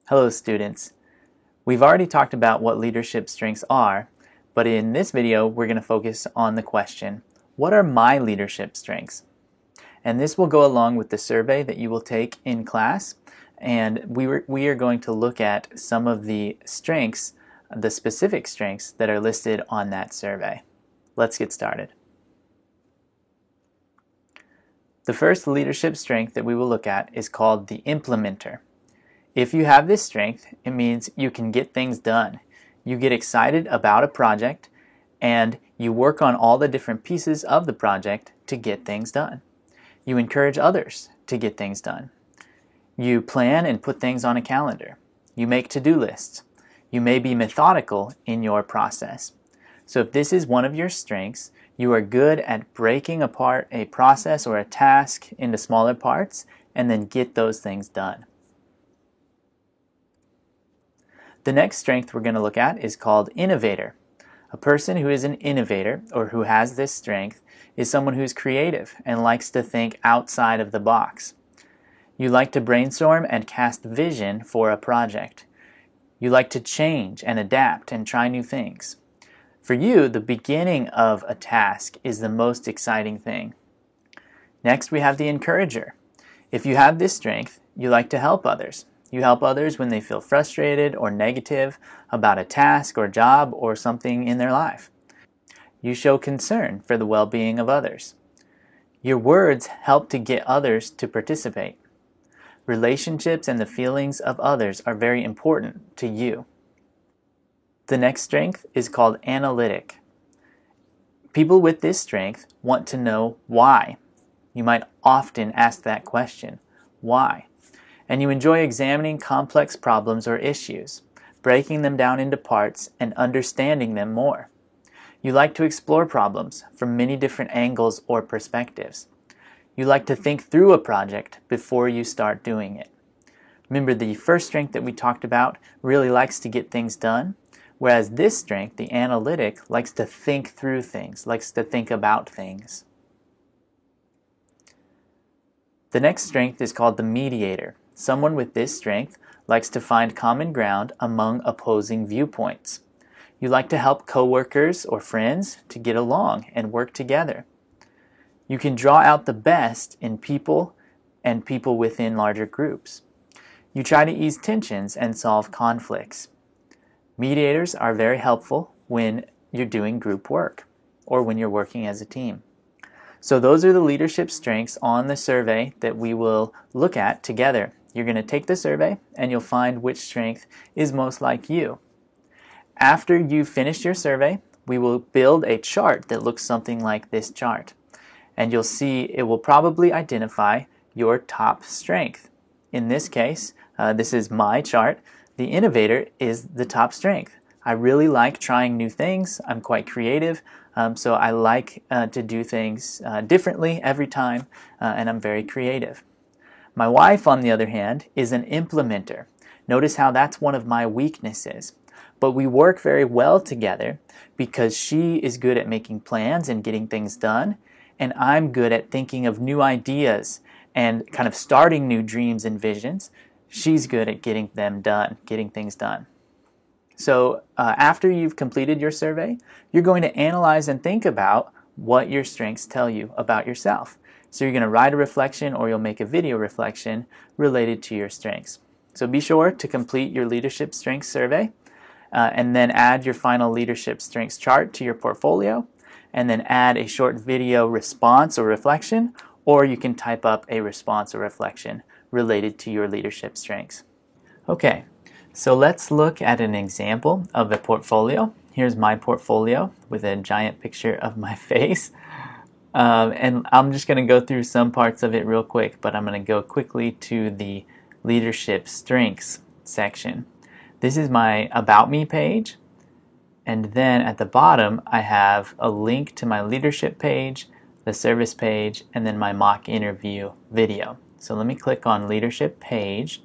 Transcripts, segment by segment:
Hello students. We've already talked about what leadership strengths are, but in this video we're going to focus on the question, what are my leadership strengths? And this will go along with the survey that you will take in class, and we are going to look at some of the strengths, the specific strengths that are listed on that survey. Let's get started. The first leadership strength that we will look at is called the implementer. If you have this strength, it means you can get things done. You get excited about a project and you work on all the different pieces of the project to get things done. You encourage others to get things done. You plan and put things on a calendar. You make to-do lists. You may be methodical in your process. So if this is one of your strengths, you are good at breaking apart a process or a task into smaller parts and then get those things done. The next strength we're going to look at is called innovator. A person who is an innovator or who has this strength is someone who's creative and likes to think outside of the box. You like to brainstorm and cast vision for a project. You like to change and adapt and try new things. For you, the beginning of a task is the most exciting thing. Next, we have the encourager. If you have this strength, you like to help others. You help others when they feel frustrated or negative about a task or job or something in their life. You show concern for the well-being of others. Your words help to get others to participate. Relationships and the feelings of others are very important to you. The next strength is called analytic. People with this strength want to know why. You might often ask that question, why? And you enjoy examining complex problems or issues, breaking them down into parts and understanding them more. You like to explore problems from many different angles or perspectives. You like to think through a project before you start doing it. Remember, the first strength that we talked about really likes to get things done, whereas this strength, the analytic, likes to think through things, likes to think about things. The next strength is called the mediator. Someone with this strength likes to find common ground among opposing viewpoints. You like to help coworkers or friends to get along and work together. You can draw out the best in people and people within larger groups. You try to ease tensions and solve conflicts. Mediators are very helpful when you're doing group work or when you're working as a team. So those are the leadership strengths on the survey that we will look at together. You're going to take the survey and you'll find which strength is most like you. After you've finished your survey, we will build a chart that looks something like this chart. And you'll see it will probably identify your top strength. In this case, this is my chart. The innovator is the top strength. I really like trying new things. I'm quite creative, so I like to do things differently every time, and I'm very creative. My wife, on the other hand, is an implementer. Notice how that's one of my weaknesses. But we work very well together because she is good at making plans and getting things done, and I'm good at thinking of new ideas and kind of starting new dreams and visions. She's good at getting them done, getting things done. So after you've completed your survey, you're going to analyze and think about what your strengths tell you about yourself. So you're going to write a reflection or you'll make a video reflection related to your strengths. So be sure to complete your leadership strengths survey and then add your final leadership strengths chart to your portfolio, and then add a short video response or reflection, or you can type up a response or reflection related to your leadership strengths. Okay, so let's look at an example of a portfolio. Here's my portfolio with a giant picture of my face. And I'm just going to go through some parts of it real quick, but I'm going to go quickly to the leadership strengths section. This is my About Me page. And then at the bottom, I have a link to my leadership page, the service page, and then my mock interview video. So let me click on leadership page.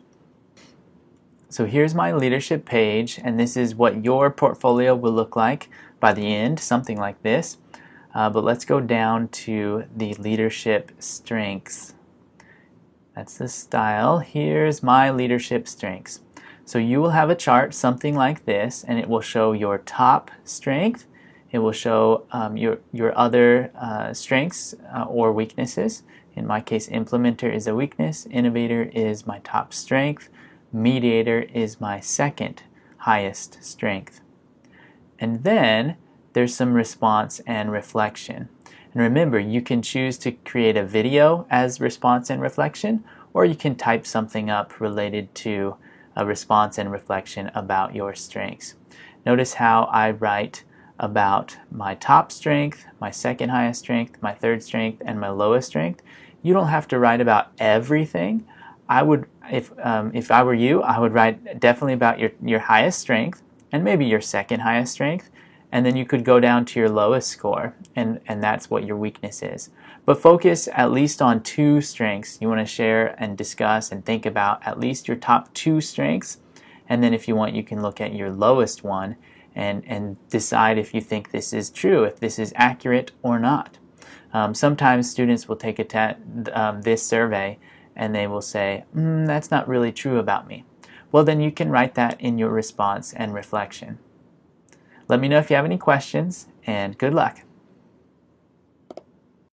So here's my leadership page, and this is what your portfolio will look like by the end, something like this. But let's go down to the leadership strengths. That's the style. Here's my leadership strengths. So you will have a chart something like this, and it will show your top strength. It will show your other strengths or weaknesses. In my case, implementer is a weakness, innovator is my top strength, mediator is my second highest strength. And then there's some response and reflection. And remember, you can choose to create a video as response and reflection, or you can type something up related to a response and reflection about your strengths. Notice how I write about my top strength, my second highest strength, my third strength, and my lowest strength. You don't have to write about everything. I would, if I were you, I would write definitely about your highest strength and maybe your second highest strength, and then you could go down to your lowest score, and that's what your weakness is. But focus at least on 2 strengths. You want to share and discuss and think about at least your top 2 strengths, and then if you want, you can look at your lowest one and decide if you think this is true, if this is accurate or not. Sometimes students will take this survey and they will say, that's not really true about me. Well, then you can write that in your response and reflection. Let me know if you have any questions, and good luck.